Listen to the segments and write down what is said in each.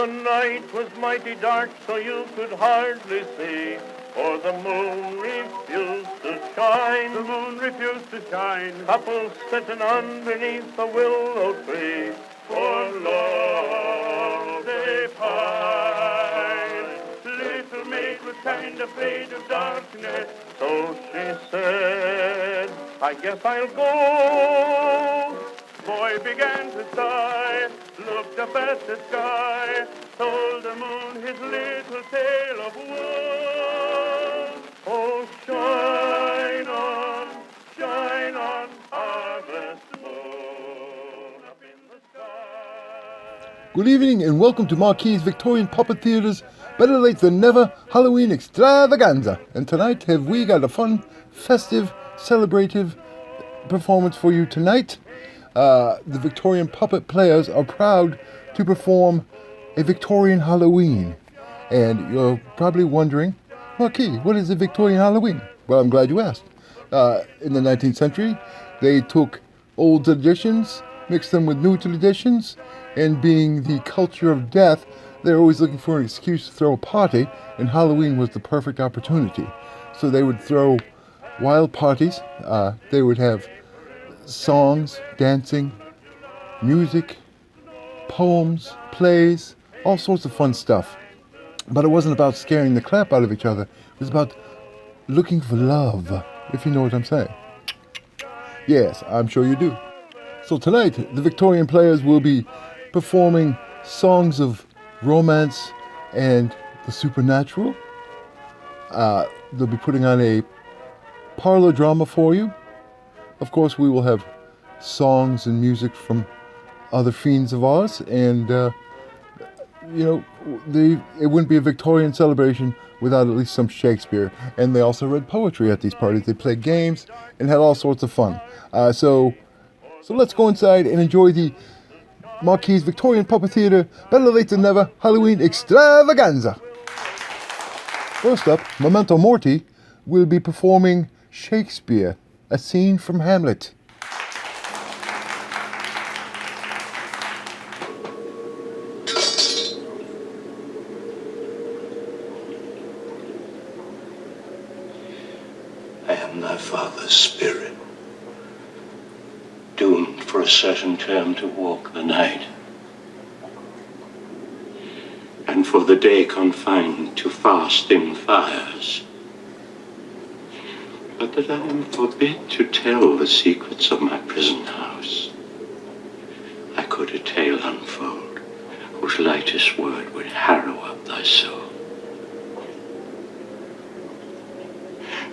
the night was mighty dark, so you could hardly see, for the moon refused to shine. The moon refused to shine. Couples sitting underneath the willow tree, for love they pine. Little maid was kind of afraid of darkness, so she said, I guess I'll go. Boy began to sigh, looked up at the sky, told the moon his little tale of woe. Oh, shine on, harvest moon up in the sky. Good evening and welcome to Marquis' Victorian Puppet Theatre's Better Late Than Never Halloween Extravaganza. And tonight have we got a fun, festive, celebrative performance for you tonight. The Victorian Puppet Players are proud to perform a Victorian Halloween. And you're probably wondering, Marquis, what is a Victorian Halloween? Well, I'm glad you asked. In the 19th century, they took old traditions, mixed them with new traditions, and being the culture of death, they're always looking for an excuse to throw a party, and Halloween was the perfect opportunity. So they would throw wild parties. They would have songs, dancing, music, poems, plays, all sorts of fun stuff. But it wasn't about scaring the crap out of each other. It was about looking for love, if you know what I'm saying. Yes, I'm sure you do. So tonight, the Victorian Players will be performing songs of romance and the supernatural. They'll be putting on a Parlour Drama for you. Of course, we will have songs and music from other fiends of ours, and it wouldn't be a Victorian celebration without at least some Shakespeare. And they also read poetry at these parties. They played games and had all sorts of fun. So let's go inside and enjoy the Marquis' Victorian Puppet Theatre Better Late Than Never Halloween Extravaganza. First up, Memento Mori will be performing Shakespeare, a scene from Hamlet. I am thy father's spirit, doomed for a certain term to walk the night, and for the day confined to fasting fires. But that I am forbid to tell the secrets of my prison house, I could a tale unfold, whose lightest word would harrow up thy soul.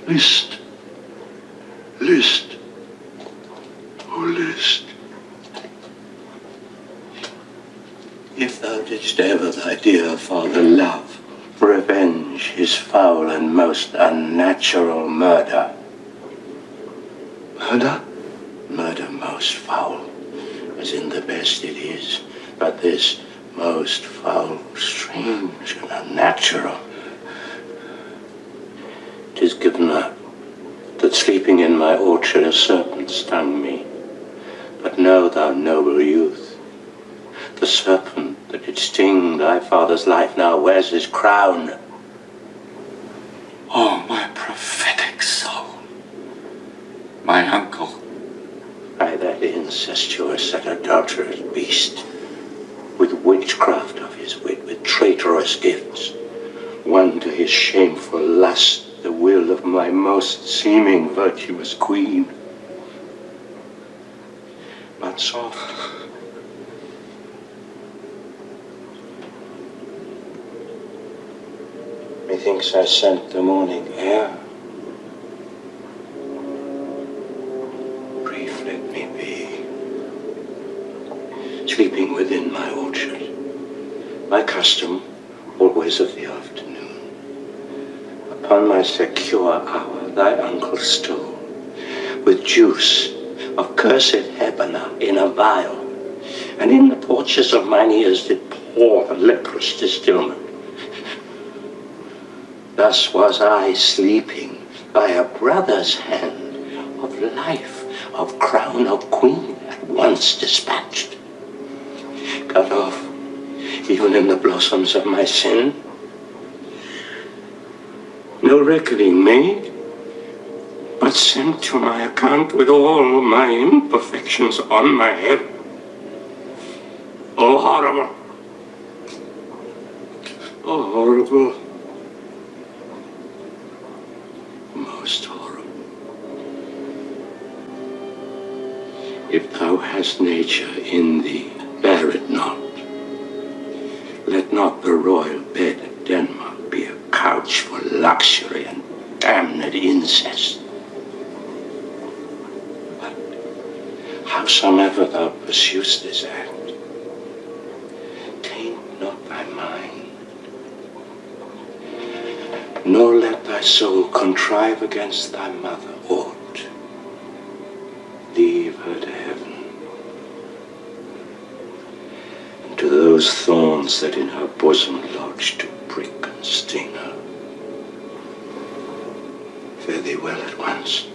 List, list, oh list. If thou didst ever thy dear father love, revenge his foul and most unnatural murder. Murder? Murder most foul, as in the best it is, but this most foul, strange, and unnatural. 'Tis given up that sleeping in my orchard a serpent stung me. But know thou, noble youth, the serpent that did sting thy father's life now wears his crown. Oh, my prophetic soul, my uncle, by that incestuous and adulterous beast, with witchcraft of his wit, with traitorous gifts, won to his shameful lust the will of my most seeming virtuous queen. But soft, methinks I scent the morning air. Brief let me be, sleeping within my orchard, my custom always of the afternoon. Upon my secure hour thy uncle stole, with juice of cursed Hebena in a vial, and in the porches of mine ears did pour the leprous distilment. Thus was I sleeping by a brother's hand, of life, of crown, of queen, at once dispatched. Cut off, even fallen in the blossoms of my sin. No reckoning made, but sent to my account with all my imperfections on my head. Oh, horrible. Oh, horrible. Most horrible. If thou hast nature in thee, bear it not. Let not the royal bed of Denmark be a couch for luxury and damned incest. But howsoever thou pursuest this act, taint not thy mind, nor let thy soul contrive against thy mother aught. Leave her to heaven, and to those thorns that in her bosom lodge to prick and sting her. Fare thee well at once.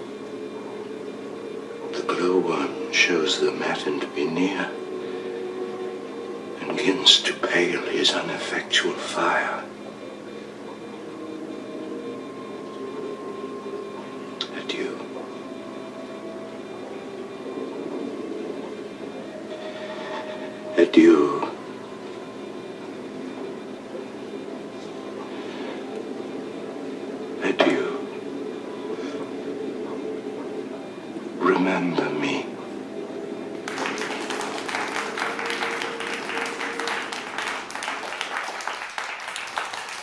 The glowworm shows the matin to be near, and begins to pale his ineffectual fire. Adieu. Adieu. Adieu. Remember me.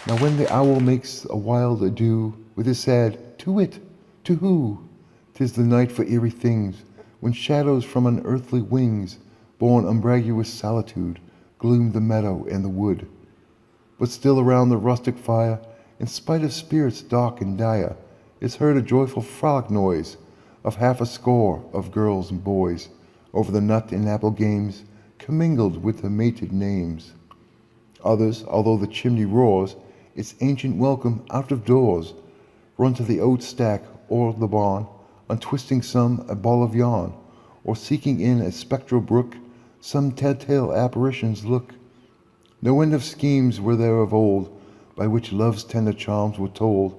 Now when the owl makes a wild adieu with his sad to it, to who? 'Tis the night for eerie things, when shadows from unearthly wings, born umbraguous solitude, gloom the meadow and the wood. But still around the rustic fire, in spite of spirits dark and dire, is heard a joyful frolic noise of half a score of girls and boys, over the nut and apple games, commingled with the mated names. Others, although the chimney roars its ancient welcome out of doors, run to the oat stack or the barn, untwisting some a ball of yarn, or seeking in a spectral brook some telltale apparitions look. No end of schemes were there of old, by which love's tender charms were told,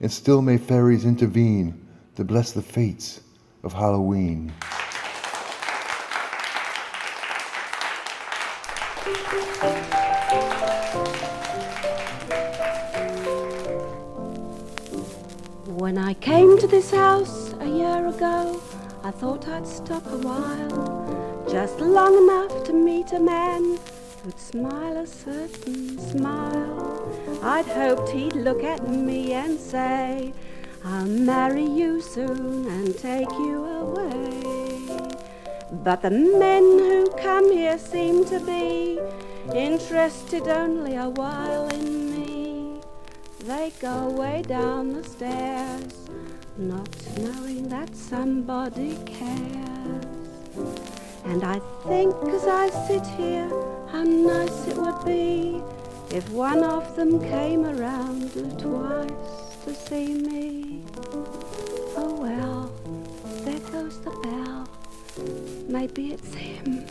and still may fairies intervene to bless the fates of Halloween. When I came to this house a year ago, I thought I'd stop a while, just long enough to meet a man who'd smile a certain smile. I'd hoped he'd look at me and say, I'll marry you soon and take you away. But the men who come here seem to be interested only a while in me. They go way down the stairs, not knowing that somebody cares. And I think as I sit here, how nice it would be if one of them came around twice to see me. Oh well, there goes the bell. Maybe it's him.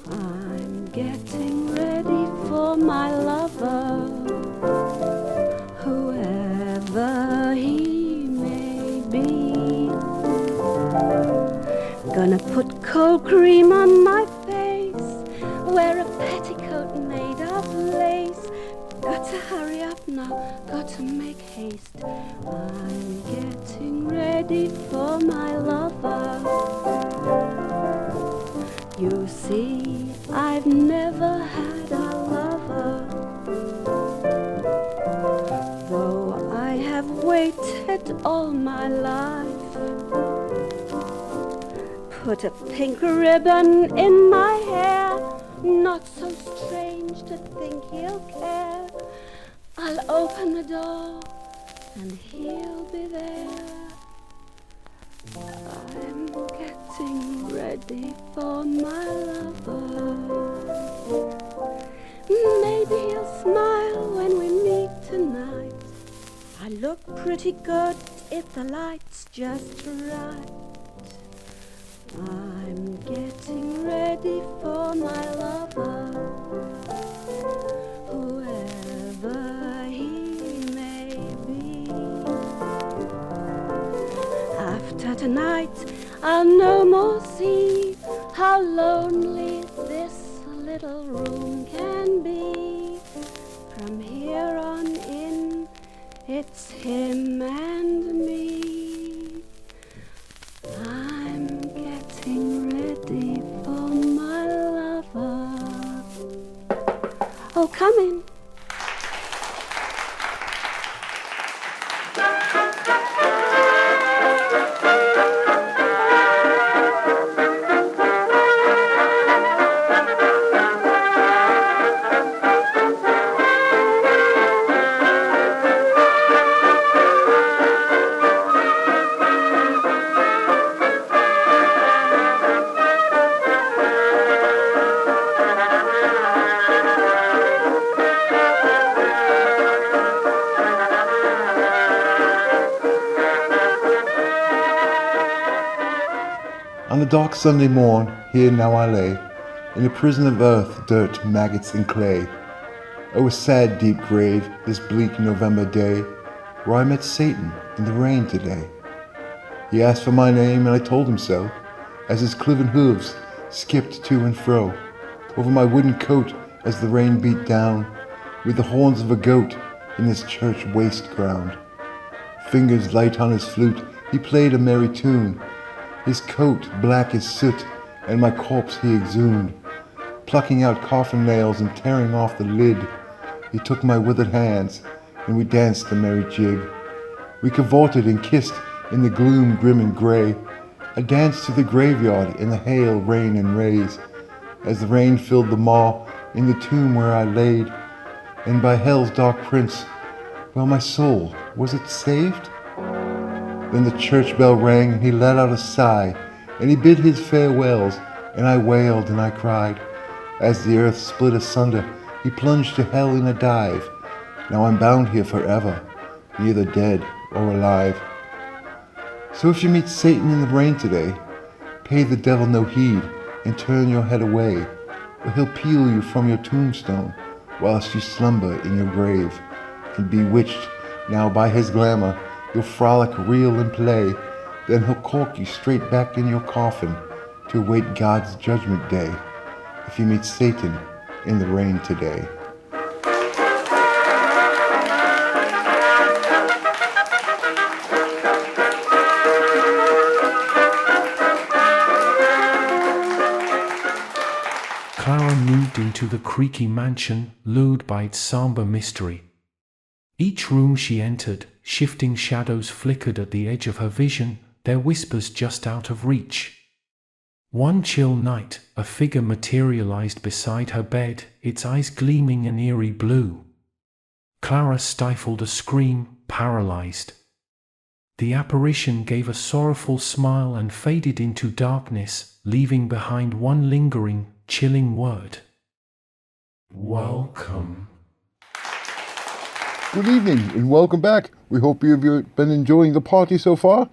I'm getting ready for my lover, whoever he may be. Gonna put cold cream on my face, wear a petticoat made of lace. Got to hurry up now, got to make haste. I'm getting ready for my lover. You see, I've never had a lover, though I have waited all my life. Put a pink ribbon in my hair, not so strange to think he'll care. I'll open the door and he'll be there. I'm getting ready for my lover. Maybe he'll smile when we meet tonight. I look pretty good if the light's just right. I'm getting ready for my lover. I'll no more see how lonely this little room can be. From here on in, it's him and me. I'm getting ready for my lover. Oh, come in. On a dark Sunday morn, here now I lay, in a prison of earth, dirt, maggots, and clay. Oh, a sad deep grave, this bleak November day, where I met Satan in the rain today. He asked for my name, and I told him so, as his cloven hooves skipped to and fro, over my wooden coat as the rain beat down, with the horns of a goat in this church waste ground. Fingers light on his flute, he played a merry tune, his coat black as soot, and my corpse he exhumed. Plucking out coffin nails and tearing off the lid, he took my withered hands, and we danced a merry jig. We cavorted and kissed in the gloom grim and grey, a dance to the graveyard in the hail, rain, and rays, as the rain filled the maw in the tomb where I laid, and by hell's dark prince, well, my soul, was it saved? Then the church bell rang, and he let out a sigh, and he bid his farewells, and I wailed and I cried. As the earth split asunder, he plunged to hell in a dive. Now I'm bound here forever, neither dead or alive. So if you meet Satan in the rain today, pay the devil no heed, and turn your head away, or he'll peel you from your tombstone, whilst you slumber in your grave, and bewitched now by his glamour, you'll frolic, reel, and play. Then he'll cork you straight back in your coffin to await God's judgment day, if you meet Satan in the rain today. Clara moved into the creaky mansion, lured by its somber mystery. Each room she entered, shifting shadows flickered at the edge of her vision, their whispers just out of reach. One chill night, a figure materialized beside her bed, its eyes gleaming an eerie blue. Clara stifled a scream, paralyzed. The apparition gave a sorrowful smile and faded into darkness, leaving behind one lingering, chilling word. Welcome. Good evening and welcome back. We hope you've been enjoying the party so far.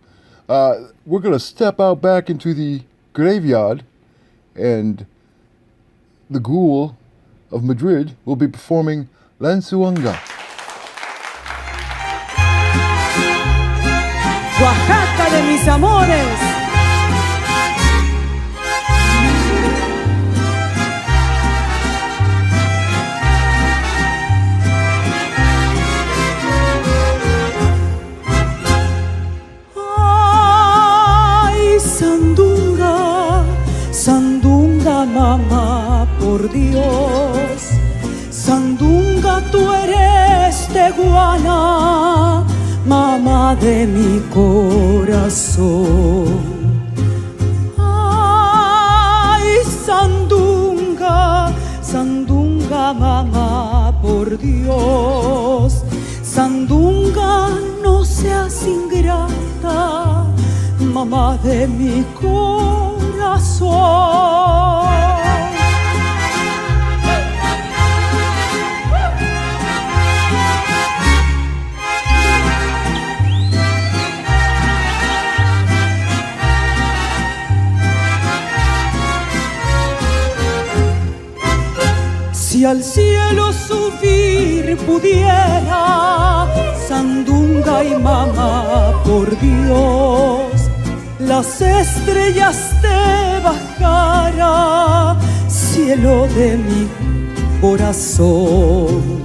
We're going to step out back into the graveyard, and the ghoul of Madrid will be performing Lanchester. Oaxaca de mis amores. Sandunga, mamá, por Dios. Sandunga, tú eres teguana, mamá de mi corazón. Ay, Sandunga, Sandunga, mamá, por Dios. Sandunga, no seas ingrata, mamá de mi corazón. Si al cielo subir pudiera, Sandunga y mamá, por Dios, las estrellas te bajara, cielo de mi corazón.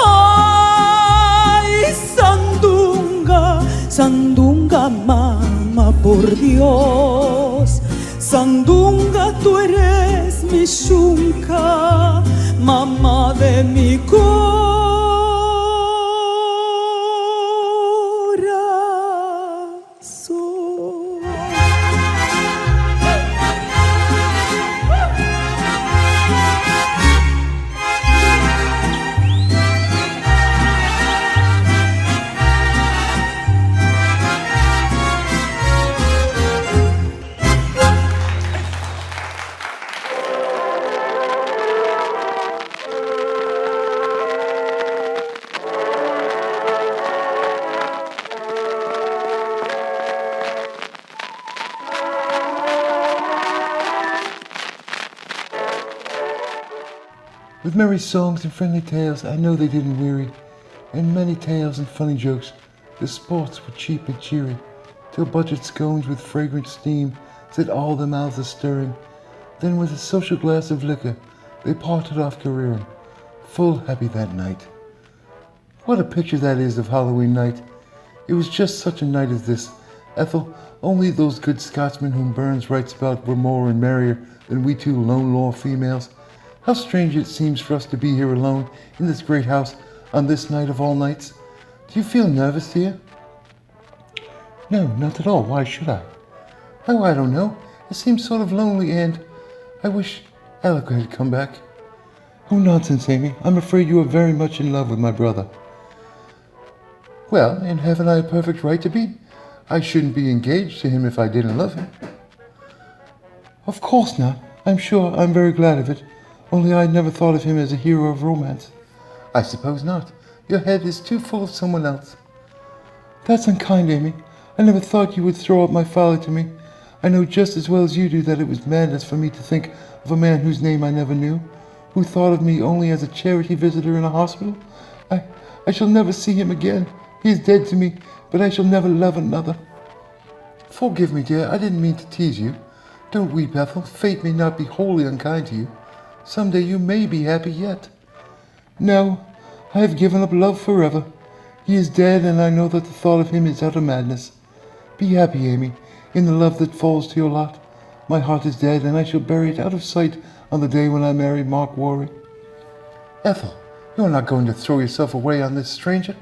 Ay, sandunga, sandunga, mamá, por Dios. Sandunga, tú eres mi yunca, mamá de mi corazón. With merry songs and friendly tales, I know they didn't weary, and many tales and funny jokes. The sports were cheap and cheery, till buttered scones with fragrant steam set all their mouths a-stirring. Then with a social glass of liquor, they parted off careering, full happy that night. What a picture that is of Halloween night. It was just such a night as this, Ethel. Only those good Scotsmen whom Burns writes about were more and merrier than we two lone law females. How strange it seems for us to be here alone in this great house on this night of all nights. Do you feel nervous, dear? No, not at all. Why should I? Oh, I don't know. It seems sort of lonely, and I wish Alec had come back. Oh, nonsense, Amy. I'm afraid you are very much in love with my brother. Well, and haven't I a perfect right to be? I shouldn't be engaged to him if I didn't love him. Of course not. I'm sure I'm very glad of it. Only I never thought of him as a hero of romance. I suppose not. Your head is too full of someone else. That's unkind, Amy. I never thought you would throw up my folly to me. I know just as well as you do that it was madness for me to think of a man whose name I never knew, who thought of me only as a charity visitor in a hospital. I shall never see him again. He is dead to me, but I shall never love another. Forgive me, dear. I didn't mean to tease you. Don't weep, Ethel. Fate may not be wholly unkind to you. Some day you may be happy yet. No, I have given up love forever. He is dead, and I know that the thought of him is utter madness. Be happy, Amy, in the love that falls to your lot. My heart is dead, and I shall bury it out of sight on the day when I marry Mark Warry. Ethel, you are not going to throw yourself away on this stranger?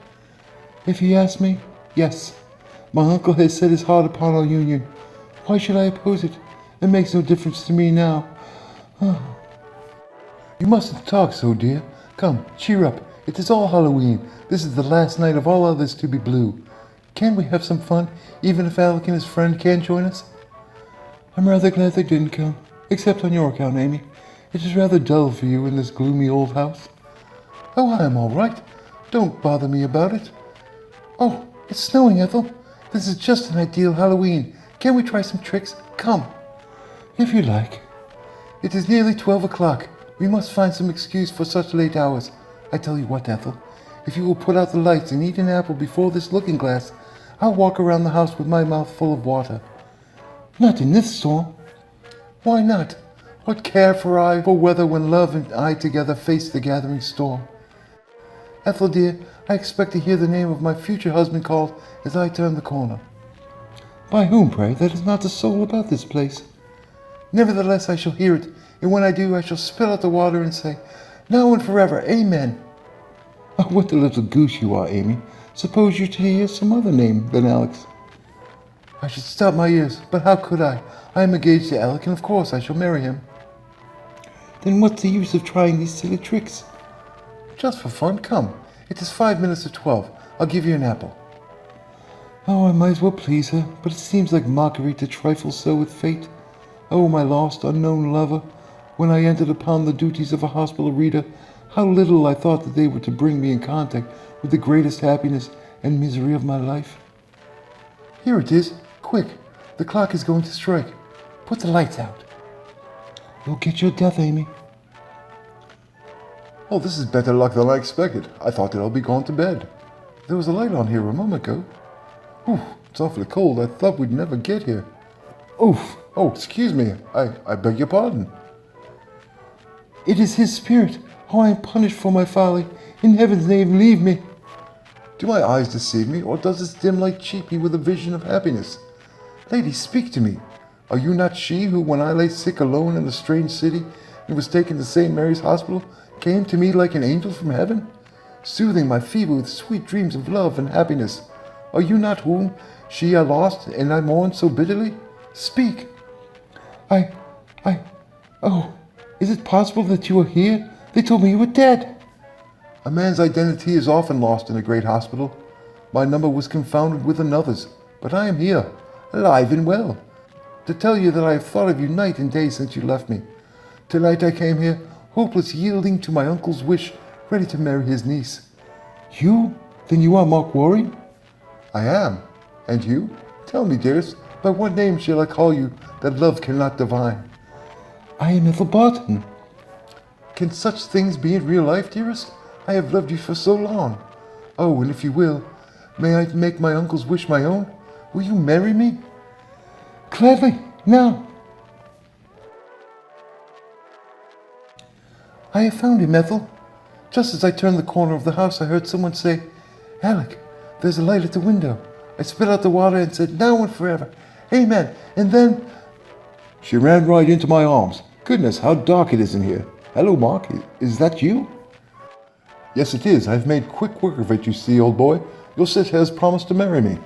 If he asks me, yes. My uncle has set his heart upon our union. Why should I oppose it? It makes no difference to me now. You mustn't talk so, dear. Come, cheer up. It is all Halloween. This is the last night of all others to be blue. Can't we have some fun, even if Alec and his friend can't join us? I'm rather glad they didn't come, except on your account, Amy. It is rather dull for you in this gloomy old house. Oh, I am all right. Don't bother me about it. Oh, it's snowing, Ethel. This is just an ideal Halloween. Can't we try some tricks? Come. If you like. It is nearly 12 o'clock. We must find some excuse for such late hours. I tell you what, Ethel. If you will put out the lights and eat an apple before this looking-glass, I'll walk around the house with my mouth full of water. Not in this storm. Why not? What care I for weather when love and I together face the gathering storm? Ethel, dear, I expect to hear the name of my future husband called as I turn the corner. By whom, pray? There is not a soul about this place. Nevertheless, I shall hear it, and when I do, I shall spill out the water and say, now and forever, amen. Oh, what a little goose you are, Amy. Suppose you to hear some other name than Alex. I should stop my ears, but how could I? I am engaged to Alec, and of course I shall marry him. Then what's the use of trying these silly tricks? Just for fun, come. It is 5 minutes to 12. I'll give you an apple. Oh, I might as well please her, but it seems like mockery to trifle so with fate. Oh, my lost, unknown lover, when I entered upon the duties of a hospital reader, how little I thought that they were to bring me in contact with the greatest happiness and misery of my life. Here it is. Quick, the clock is going to strike. Put the lights out. You'll get your death, Amy. Oh, this is better luck than I expected. I thought they'd all be gone to bed. There was a light on here a moment ago. Whew, It's awfully cold. I thought we'd never get here. Oof! Oh, excuse me. I beg your pardon. It is his spirit. How I am punished for my folly. In heaven's name, leave me. Do my eyes deceive me, or does this dim light cheat me with a vision of happiness? Lady, speak to me. Are you not she who, when I lay sick alone in a strange city and was taken to St. Mary's Hospital, came to me like an angel from heaven, soothing my fever with sweet dreams of love and happiness? Are you not whom she I lost and I mourn so bitterly? Speak. Oh, is it possible that you are here? They told me you were dead. A man's identity is often lost in a great hospital. My number was confounded with another's, but I am here, alive and well, to tell you that I have thought of you night and day since you left me. Tonight I came here, hopeless, yielding to my uncle's wish, ready to marry his niece. You? Then you are Mark Warren? I am. And you? Tell me, dearest, by what name shall I call you that love cannot divine? I am Ethel Barton. Can such things be in real life, dearest? I have loved you for so long. Oh, and if you will, may I make my uncle's wish my own? Will you marry me? Gladly, now. I have found him, Ethel. Just as I turned the corner of the house, I heard someone say, Alec, there's a light at the window. I spit out the water and said, now and forever. Amen. And then... She ran right into my arms. Goodness, how dark it is in here. Hello, Mark. Is that you? Yes, it is. I've made quick work of it, you see, old boy. Your sister has promised to marry me.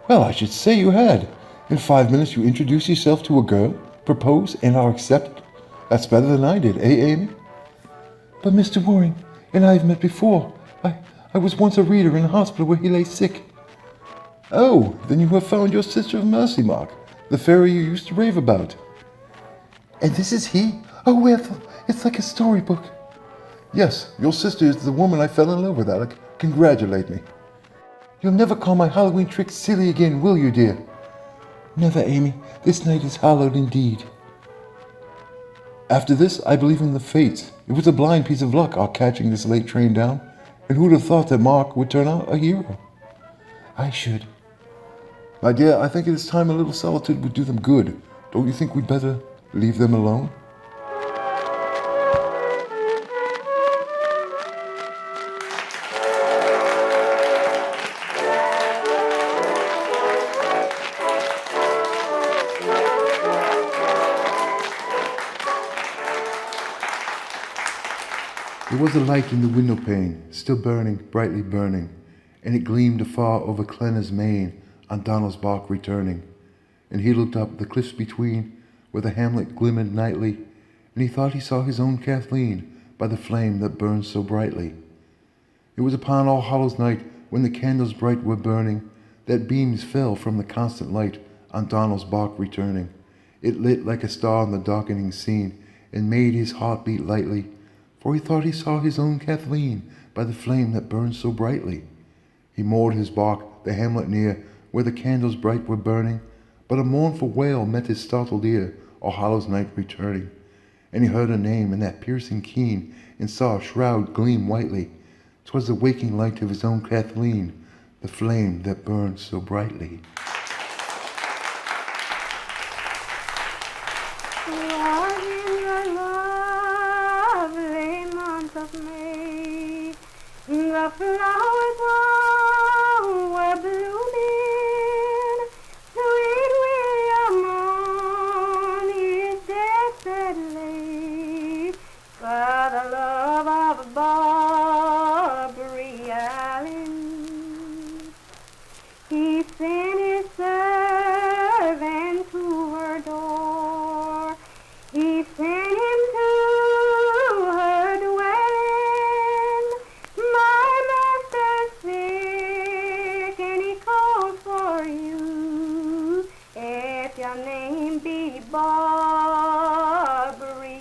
Well, I should say you had. In 5 minutes you introduce yourself to a girl, propose, and are accepted. That's better than I did, eh, Amy? But Mr. Waring and I have met before. I was once a reader in a hospital where he lay sick. Oh, then you have found your sister of mercy, Mark, the fairy you used to rave about. And this is he? Oh, Ethel, it's like a storybook. Yes, your sister is the woman I fell in love with, Alec. Congratulate me. You'll never call my Halloween trick silly again, will you, dear? Never, Amy. This night is hallowed indeed. After this, I believe in the fates. It was a blind piece of luck, our catching this late train down. And who'd have thought that Mark would turn out a hero? I should. My dear, I think it is time a little solitude would do them good. Don't you think we'd better leave them alone? There was a light in the window pane, still burning, brightly burning, and it gleamed afar over Clenna's main, on Donald's bark returning. And he looked up the cliffs between, where the hamlet glimmered nightly, and he thought he saw his own Kathleen by the flame that burned so brightly. It was upon All Hallows Night, when the candles bright were burning, that beams fell from the constant light on Donald's bark returning. It lit like a star on the darkening scene, and made his heart beat lightly, for he thought he saw his own Kathleen by the flame that burned so brightly. He moored his bark, the hamlet near, where the candles bright were burning, but a mournful wail met his startled ear, All Hallows Night returning. And he heard a name in that piercing keen, and saw a shroud gleam whitely. 'Twas the waking light of his own Kathleen, the flame that burned so brightly. The flowers all were blooming, sweet William on his deathbed lay, for the love of Barbary Allen. He sent his servant to her door, he sent him to her dwelling. My master's sick and he calls for you, if your name be Barbary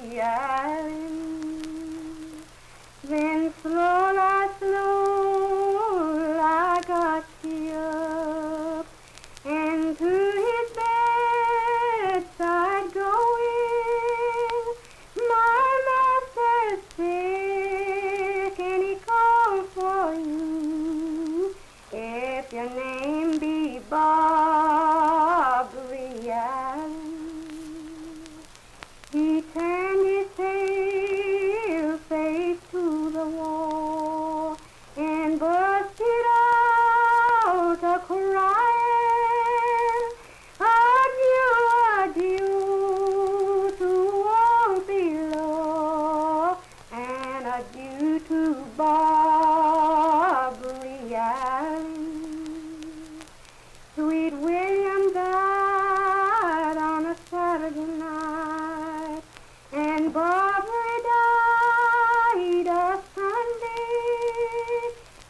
Barbara died a Sunday.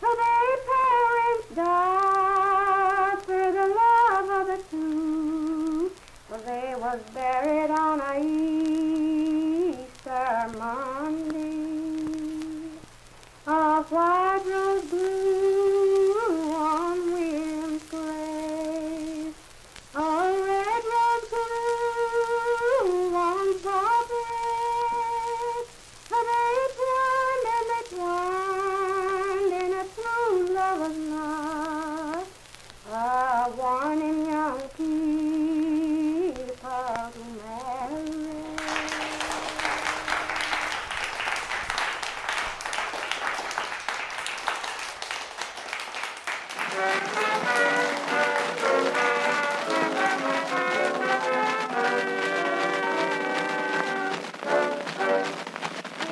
Their parents died for the love of the two. They was buried on a Easter Monday. A white rose blew on William's grave. A red rose blew on Barbara's. They twined and they twined in a smooth lover's knot. A warning young people to marry.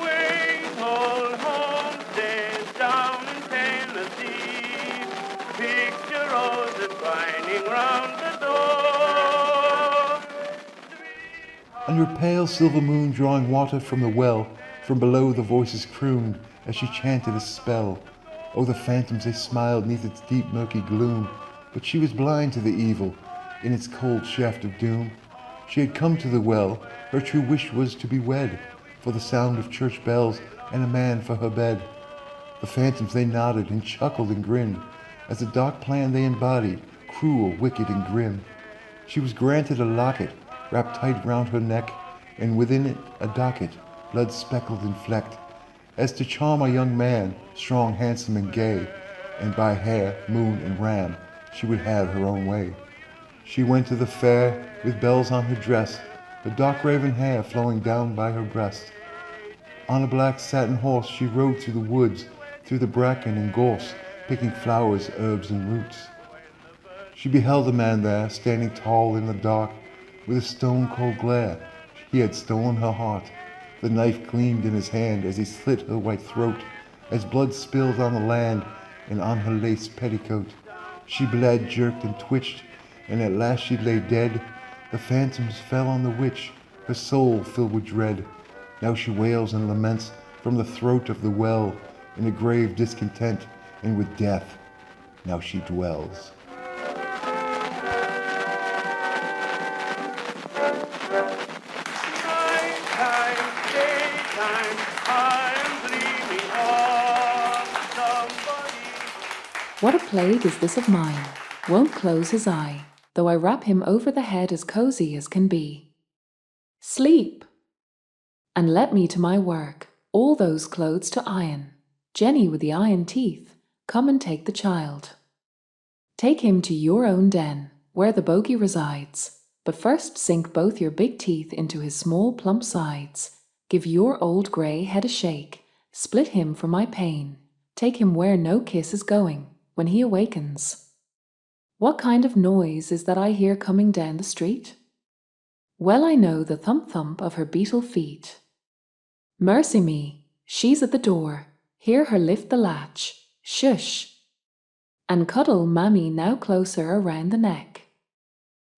Wait old homesteads down in Tennessee. Picture roses twining round the door. Under a pale silver moon drawing water from the well, from below the voices crooned as she chanted a spell. Oh, the phantoms, they smiled neath its deep murky gloom, but she was blind to the evil in its cold shaft of doom. She had come to the well, her true wish was to be wed, for the sound of church bells and a man for her bed. The phantoms, they nodded and chuckled and grinned, as the dark plan they embodied, cruel, wicked, and grim. She was granted a locket, wrapped tight round her neck, and within it a docket, blood speckled and flecked, as to charm a young man, strong, handsome, and gay, and by hare, moon, and ram, she would have her own way. She went to the fair, with bells on her dress, her dark raven hair flowing down by her breast. On a black satin horse she rode through the woods, through the bracken and gorse, picking flowers, herbs, and roots. She beheld a man there, standing tall in the dark, with a stone-cold glare. He had stolen her heart. The knife gleamed in his hand as he slit her white throat, as blood spilled on the land and on her lace petticoat. She bled, jerked, and twitched, and at last she lay dead. The phantoms fell on the witch, her soul filled with dread. Now she wails and laments from the throat of the well, in a grave discontent, and with death now she dwells. What a plague is this of mine, won't close his eye, though I wrap him over the head as cosy as can be. Sleep! And let me to my work, all those clothes to iron. Jenny with the iron teeth, come and take the child. Take him to your own den, where the bogey resides, but first sink both your big teeth into his small plump sides. Give your old grey head a shake, split him for my pain. Take him where no kiss is going, when he awakens. What kind of noise is that I hear coming down the street? Well I know the thump-thump of her beetle feet. Mercy me, she's at the door, hear her lift the latch, shush, and cuddle mammy now closer around the neck.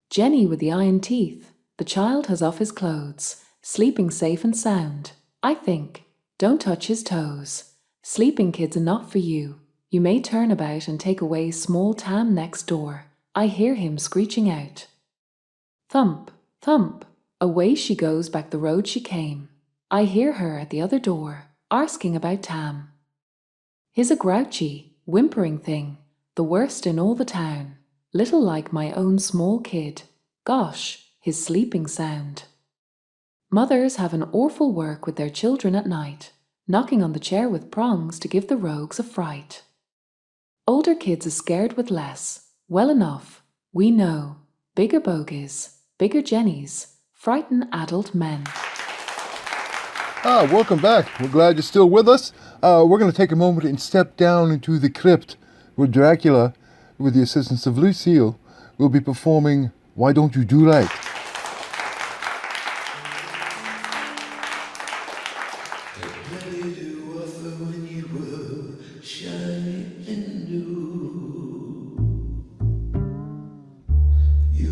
Jenny with the iron teeth, the child has off his clothes, sleeping safe and sound, I think. Don't touch his toes. Sleeping kids are not for you. You may turn about and take away small Tam next door. I hear him screeching out. Thump, thump, away she goes back the road she came. I hear her at the other door, arsking about Tam. He's a grouchy, whimpering thing, the worst in all the town, little like my own small kid. Gosh, his sleeping sound. Mothers have an awful work with their children at night, knocking on the chair with prongs to give the rogues a fright. Older kids are scared with less, well enough, we know. Bigger bogies, bigger Jennies, frighten adult men. Welcome back. We're glad you're still with us. We're going to take a moment and step down into the crypt where Dracula, with the assistance of Lucille, will be performing Why Don't You Do Right? You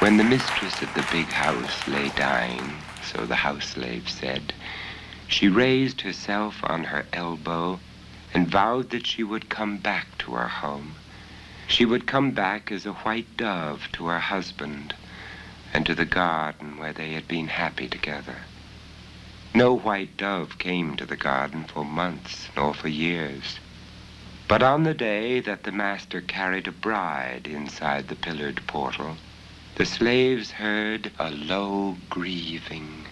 When the mistress of the big house lay dying, so the house slave said, she raised herself on her elbow and vowed that she would come back to her home. She would come back as a white dove to her husband and to the garden where they had been happy together. No white dove came to the garden for months nor for years. But on the day that the master carried a bride inside the pillared portal, the slaves heard a low grieving,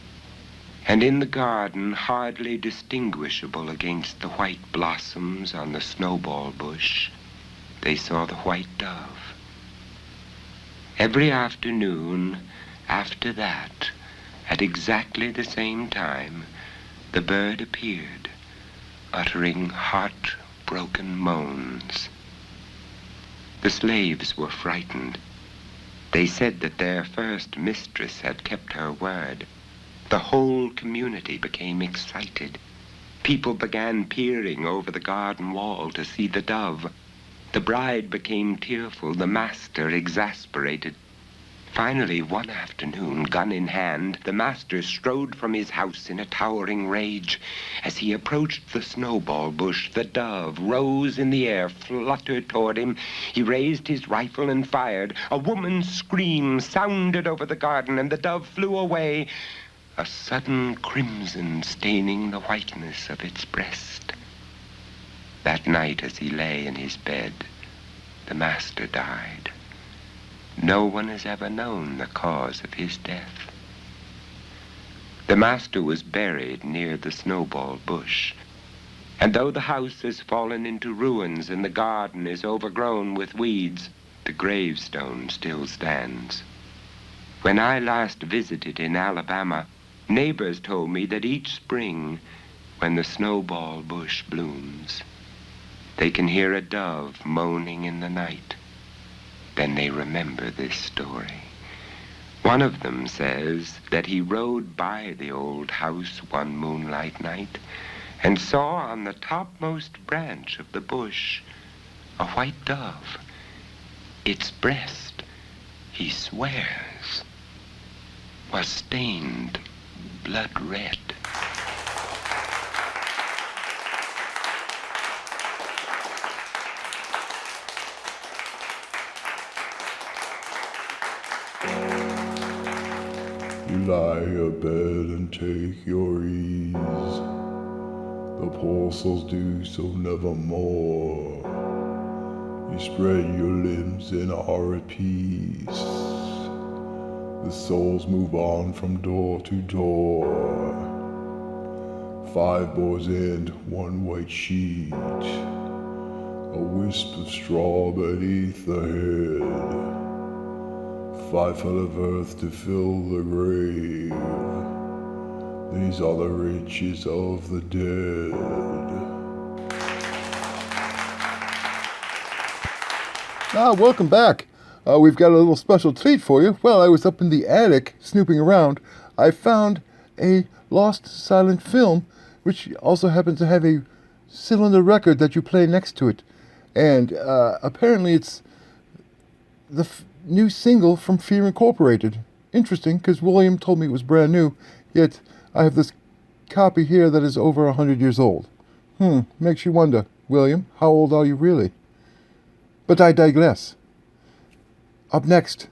and in the garden, hardly distinguishable against the white blossoms on the snowball bush, they saw the white dove. Every afternoon after that, at exactly the same time, the bird appeared, uttering heart-broken moans. The slaves were frightened. They said that their first mistress had kept her word. The whole community became excited. People began peering over the garden wall to see the dove. The bride became tearful, the master exasperated. Finally, one afternoon, gun in hand, the master strode from his house in a towering rage. As he approached the snowball bush, the dove rose in the air, fluttered toward him. He raised his rifle and fired. A woman's scream sounded over the garden, and the dove flew away, a sudden crimson staining the whiteness of its breast. That night, as he lay in his bed, the master died. No one has ever known the cause of his death. The master was buried near the snowball bush, and though the house has fallen into ruins and the garden is overgrown with weeds, the gravestone still stands. When I last visited in Alabama, neighbors told me that each spring, when the snowball bush blooms, they can hear a dove moaning in the night. Then they remember this story. One of them says that he rode by the old house one moonlight night and saw on the topmost branch of the bush a white dove. Its breast, he swears, was stained blood red. You lie abed and take your ease. The poor souls do so nevermore. You spread your limbs and are at peace. The souls move on from door to door. 5 boys and 1 white sheet. A wisp of straw beneath the head. 5 fell of earth to fill the grave. These are the riches of the dead. Welcome back. We've got a little special treat for you. While I was up in the attic snooping around, I found a lost silent film, which also happens to have a cylinder record that you play next to it. And apparently it's the new single from Fear Incorporated. Interesting, because William told me it was brand new, yet I have this copy here that is over 100 years old. Makes you wonder, William, how old are you really? But I digress. Up next,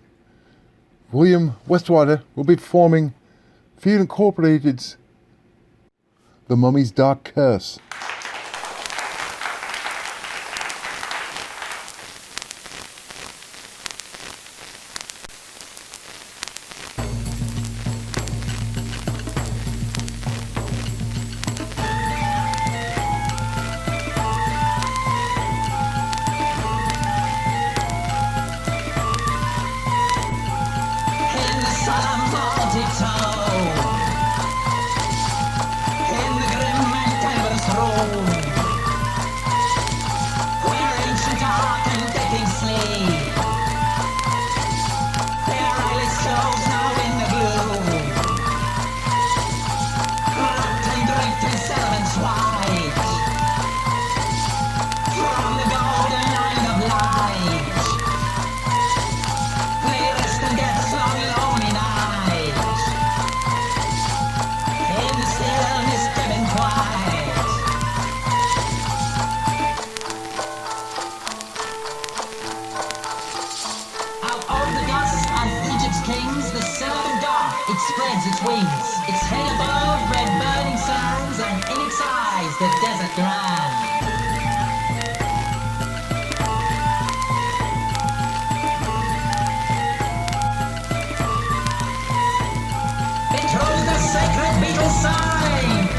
William Westwater will be performing Fear Incorporated's The Mummy's Dark Curse. In the grim and canvas spreads its wings, its head above red burning sands, and in its eyes the desert grand. It throws the sacred beetle sign.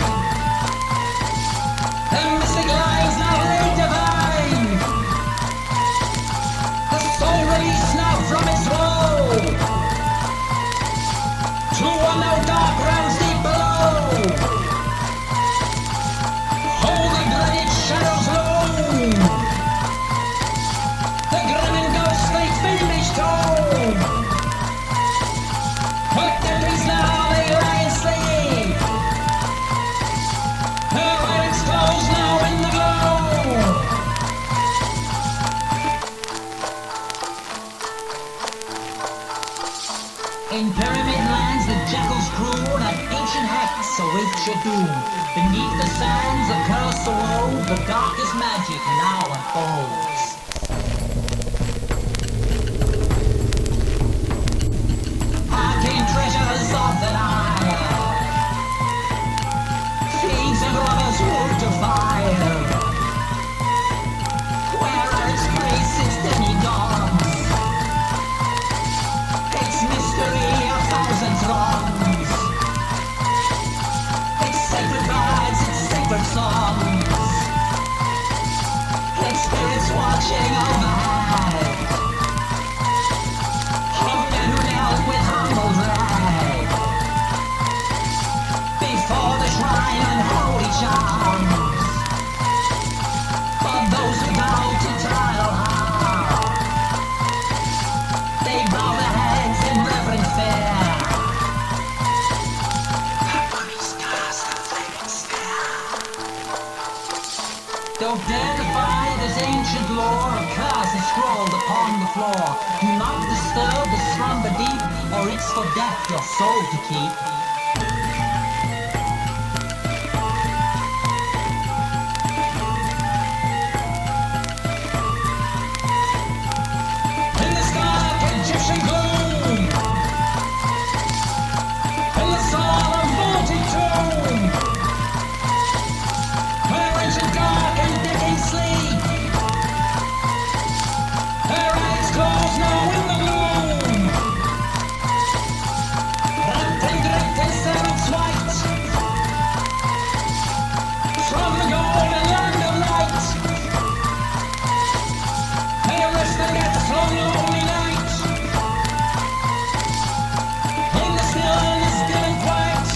The mystic lines now laid divine. The soul released now from its woe. To one now dark realms deep below. Hold the dreaded shadows low. The grim and ghostly fiendish tone. What deadlies now they lie and sleep. Her eyelids close now in the glow. In pyramid lands the jackals cruel, and ancient hacks await your doom. Beneath the sands across the world, the darkest magic now unfolds. Arcane treasures of the Nile, fiends and robbers would defile. Where are its priests, its demigods? Its mystery a thousand throngs. Its sacred rites, its sacred songs. Its spirits watching overhead. Of men who knelt with humble dread before the shrine and holy charms. For those without eternal heart, they bow their heads in reverent fear. Upon his cast the flaming spear. Don't dare defy this ancient lore. A curse is scrawled upon the floor. Do not disturb the slumber deep, or it's for death your soul to keep. In this dark Egyptian gloom, in the solemn vaulted tomb, where ancient dark and decking sleep, her eyes close now in the gloom, wrapped and draped in serap's white, from the golden land of light. They rest against long lonely night, in the stillness still and quiet.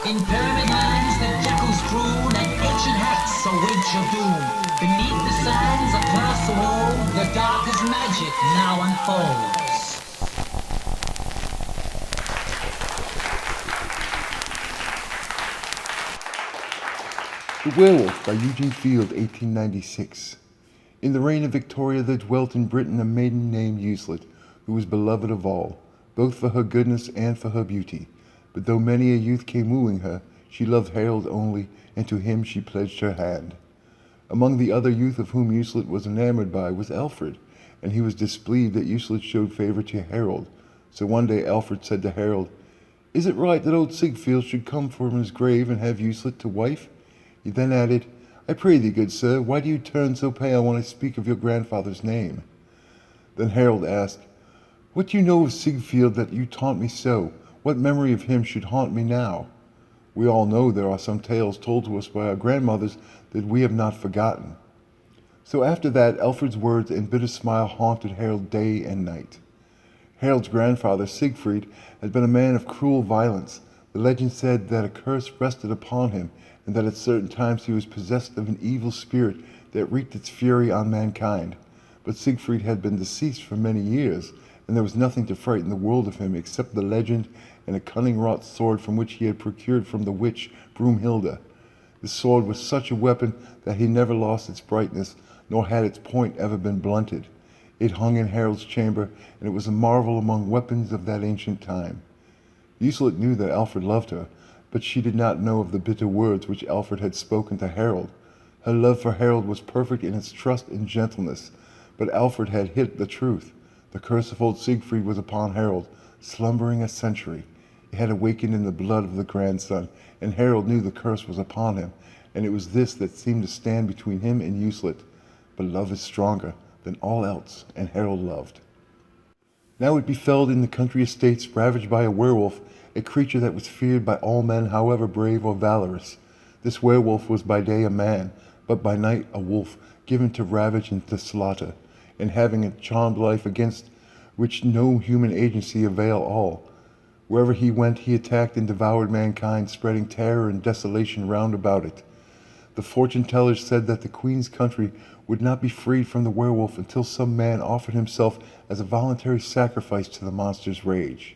In pyramid lands the jackals croon, and ancient hacks await your doom. Beneath the sands across the world, the darkest magic now unfolds. The Werewolf by Eugene Field, 1896. In the reign of Victoria there dwelt in Britain a maiden named Uselet, who was beloved of all, both for her goodness and for her beauty. But though many a youth came wooing her, she loved Harold only, and to him she pledged her hand. Among the other youth of whom Uselet was enamored by was Alfred, and he was displeased that Uselet showed favor to Harold. So one day Alfred said to Harold, "Is it right that old Scofield should come from his grave and have Uselet to wife?" He then added, "I pray thee, good sir, why do you turn so pale when I speak of your grandfather's name?" Then Harold asked, "What do you know of Scofield that you taunt me so? What memory of him should haunt me now?" We all know there are some tales told to us by our grandmothers that we have not forgotten. So after that, Alfred's words and bitter smile haunted Harold day and night. Harold's grandfather, Siegfried, had been a man of cruel violence. The legend said that a curse rested upon him, and that at certain times he was possessed of an evil spirit that wreaked its fury on mankind. But Siegfried had been deceased for many years, and there was nothing to frighten the world of him except the legend and a cunning wrought sword from which he had procured from the witch Broomhilda. The sword was such a weapon that he never lost its brightness, nor had its point ever been blunted. It hung in Harold's chamber, and it was a marvel among weapons of that ancient time. Uselet knew that Alfred loved her, but she did not know of the bitter words which Alfred had spoken to Harold. Her love for Harold was perfect in its trust and gentleness, But Alfred had hit the truth. The curse of old Siegfried was upon Harold, slumbering a century. It had awakened in the blood of the grandson, and Harold knew the curse was upon him, and it was this that seemed to stand between him and Uselet. But love is stronger than all else, and Harold loved. Now it befell in the country estates ravaged by a werewolf, a creature that was feared by all men, however brave or valorous. This werewolf was by day a man, but by night a wolf, given to ravage and to slaughter, and having a charmed life against which no human agency avail all. Wherever he went, he attacked and devoured mankind, spreading terror and desolation round about it. The fortune-tellers said that the Queen's country would not be freed from the werewolf until some man offered himself as a voluntary sacrifice to the monster's rage.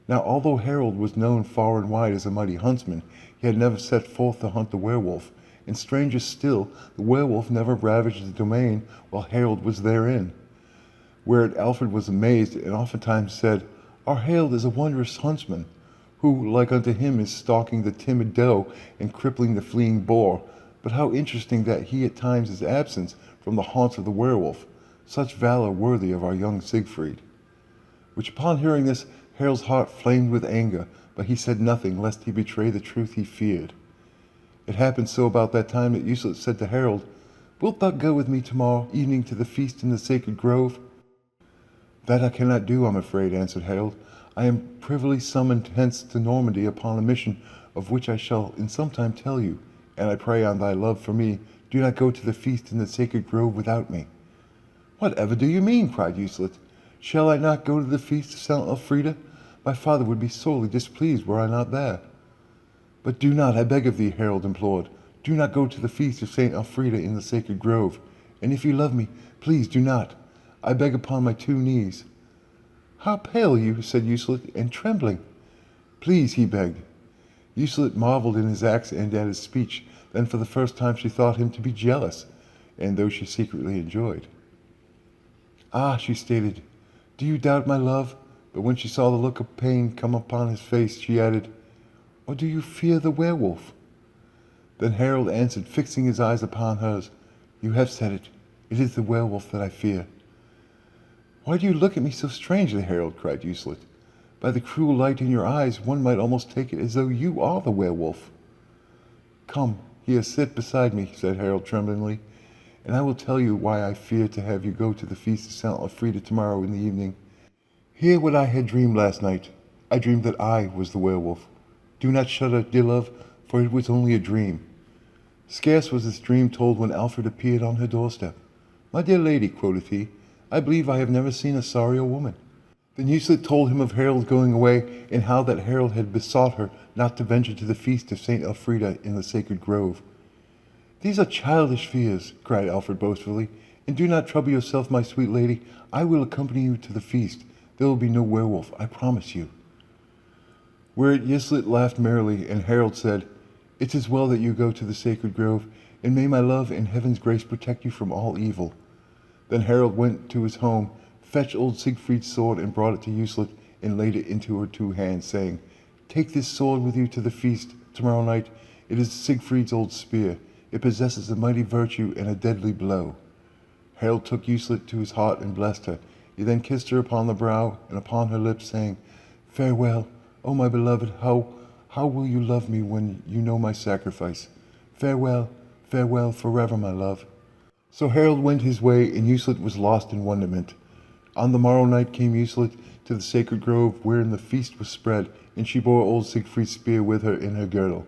Now, although Harold was known far and wide as a mighty huntsman, he had never set forth to hunt the werewolf, and stranger still, the werewolf never ravaged the domain while Harold was therein. Whereat Alfred was amazed, and oftentimes said, "Our Harold is a wondrous huntsman, who, like unto him, is stalking the timid doe and crippling the fleeing boar. But how interesting that he at times is absent from the haunts of the werewolf, such valor worthy of our young Siegfried." Which upon hearing this, Harold's heart flamed with anger, but he said nothing, lest he betray the truth he feared. It happened so about that time that Uselet said to Harold, "Wilt thou go with me tomorrow evening to the feast in the sacred grove?" "That I cannot do, I'm afraid," answered Harold. "I am privily summoned hence to Normandy upon a mission of which I shall in some time tell you, and I pray on thy love for me, do not go to the feast in the sacred grove without me." "Whatever do you mean?" cried Uselet. "Shall I not go to the feast of St. Elfrida? My father would be sorely displeased were I not there." "But do not, I beg of thee," Harold implored. "Do not go to the feast of St. Elfrida in the sacred grove. And if you love me, please do not. I beg upon my 2 knees." "How pale you," said Uselet, "and trembling." "Please," he begged. Uselet marveled in his acts and at his speech. Then for the first time she thought him to be jealous, and though she secretly enjoyed. "Ah," she stated, "do you doubt my love?" But when she saw the look of pain come upon his face, she added, "Or do you fear the werewolf?" Then Harold answered, fixing his eyes upon hers, "You have said it. It is the werewolf that I fear." "Why do you look at me so strangely, Harold?" cried Uselet. "By the cruel light in your eyes, one might almost take it as though you are the werewolf." "Come, here, sit beside me," said Harold tremblingly, "and I will tell you why I fear to have you go to the feast of St. Elfrida tomorrow in the evening. Hear what I had dreamed last night. I dreamed that I was the werewolf. Do not shudder, dear love, for it was only a dream." Scarce was this dream told when Alfred appeared on her doorstep. "My dear lady," quoted he, "I believe I have never seen a sorrier woman." Then Uselet told him of Harold going away, and how that Harold had besought her not to venture to the feast of St. Elfrida in the sacred grove. "These are childish fears," cried Alfred boastfully, "and do not trouble yourself, my sweet lady. I will accompany you to the feast. There will be no werewolf, I promise you." Whereat Uselet laughed merrily, and Harold said, "It is well that you go to the sacred grove, and may my love and heaven's grace protect you from all evil." Then Harold went to his home, fetched old Siegfried's sword, and brought it to Uselet, and laid it into her 2 hands, saying, "Take this sword with you to the feast tomorrow night. It is Siegfried's old spear. It possesses a mighty virtue and a deadly blow." Harold took Uselet to his heart and blessed her. He then kissed her upon the brow and upon her lips, saying, "Farewell, O my beloved, how will you love me when you know my sacrifice? Farewell, farewell forever, my love." So Harold went his way, and Uselet was lost in wonderment. On the morrow night came Uselet to the sacred grove wherein the feast was spread, and she bore old Siegfried's spear with her in her girdle.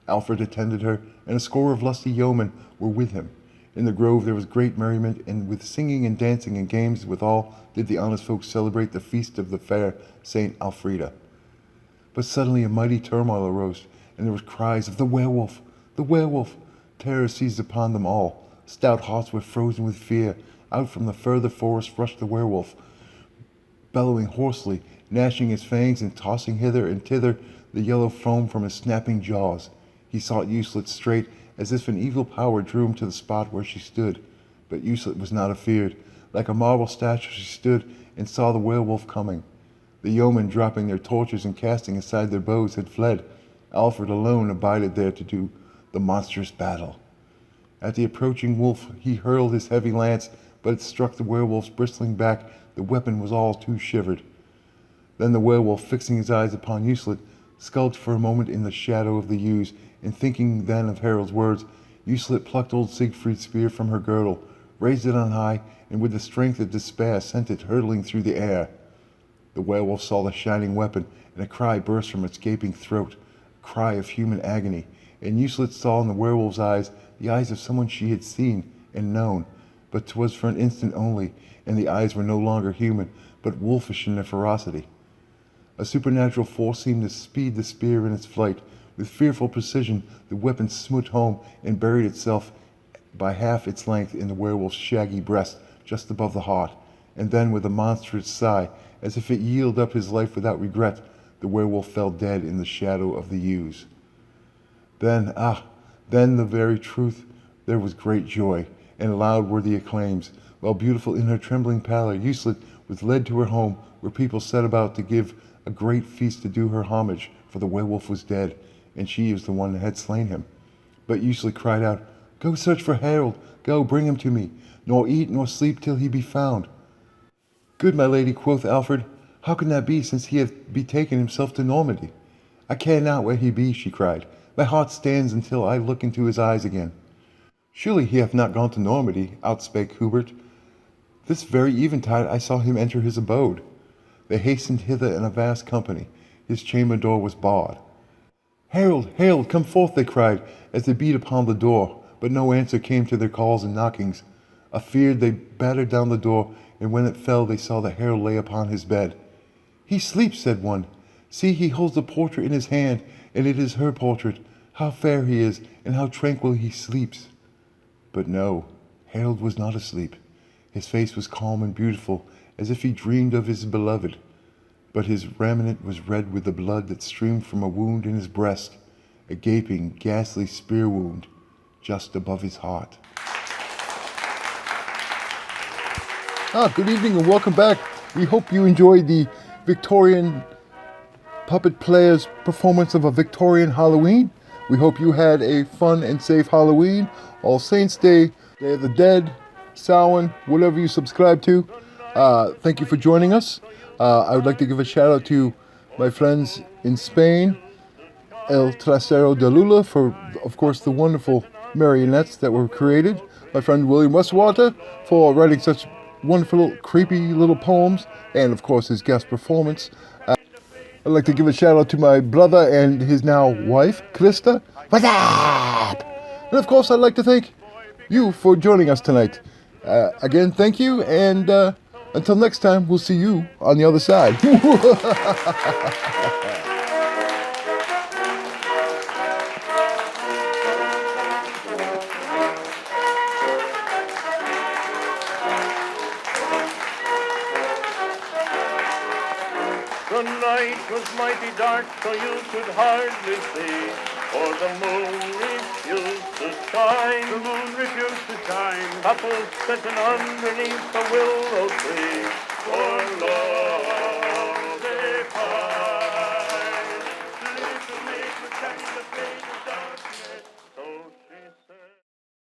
Alfred attended her, and a score of lusty yeomen were with him. In the grove there was great merriment, and with singing and dancing and games withal did the honest folk celebrate the feast of the fair St. Elfrida. But suddenly a mighty turmoil arose, and there was cries of "The werewolf! The werewolf!" Terror seized upon them all. Stout hearts were frozen with fear. Out from the further forest rushed the werewolf, bellowing hoarsely, gnashing his fangs and tossing hither and thither the yellow foam from his snapping jaws. He sought Uselet straight, as if an evil power drew him to the spot where she stood. But Uselet was not afeared. Like a marble statue she stood, and saw the werewolf coming. The yeomen, dropping their torches and casting aside their bows, had fled. Alfred alone abided there to do the monstrous battle. At the approaching wolf he hurled his heavy lance, but it struck the werewolf's bristling back. The weapon was all too shivered. Then the werewolf, fixing his eyes upon Euclid, skulked for a moment in the shadow of the yews, and thinking then of Harold's words, Euclid plucked old Siegfried's spear from her girdle, raised it on high, and with the strength of despair sent it hurtling through the air. The werewolf saw the shining weapon, and a cry burst from its gaping throat, a cry of human agony, and Euclid saw in the werewolf's eyes the eyes of someone she had seen and known, but 'twas for an instant only, and the eyes were no longer human, but wolfish in their ferocity. A supernatural force seemed to speed the spear in its flight. With fearful precision, the weapon smote home and buried itself by half its length in the werewolf's shaggy breast, just above the heart. And then, with a monstrous sigh, as if it yielded up his life without regret, the werewolf fell dead in the shadow of the yews. Then the very truth, there was great joy, and loud were the acclaims, while beautiful in her trembling pallor, Euclid was led to her home, where people set about to give a great feast to do her homage, for the werewolf was dead, and she was the one that had slain him. But Euclid cried out, "Go search for Harold, go bring him to me, nor eat nor sleep till he be found." "Good my lady," quoth Alfred, "how can that be, since he hath betaken himself to Normandy?" "I care not where he be," she cried, "my heart stands until I look into his eyes again." "Surely he hath not gone to Normandy," outspake Hubert. "This very eventide I saw him enter his abode." They hastened hither in a vast company. His chamber door was barred. "Harold, Harold, come forth," they cried, as they beat upon the door, but no answer came to their calls and knockings. Afeard, they battered down the door, and when it fell, they saw that Harold lay upon his bed. "He sleeps," said one. "See, he holds the portrait in his hand, and it is her portrait. How fair he is, and how tranquil he sleeps." But no, Harold was not asleep. His face was calm and beautiful, as if he dreamed of his beloved. But his raiment was red with the blood that streamed from a wound in his breast, a gaping, ghastly spear wound just above his heart. Good evening and welcome back. We hope you enjoyed the Victorian Puppet Players performance of A Victorian Halloween. We hope you had a fun and safe Halloween, All Saints Day, Day of the Dead, Samhain, whatever you subscribe to. Thank you for joining us. I would like to give a shout out to my friends in Spain, El Trasero de Lula, for, of course, the wonderful marionettes that were created. My friend William Westwater for writing such wonderful, creepy little poems, and, of course, his guest performance. I'd like to give a shout out to my brother and his now wife, Krista. What's up? And, of course, I'd like to thank you for joining us tonight. Again, thank you, and until next time, we'll see you on the other side. The night was mighty dark, so you could hardly see, for the moon refused to shine. The moon refused to shine. Couples sitting underneath the willow tree, forlorn.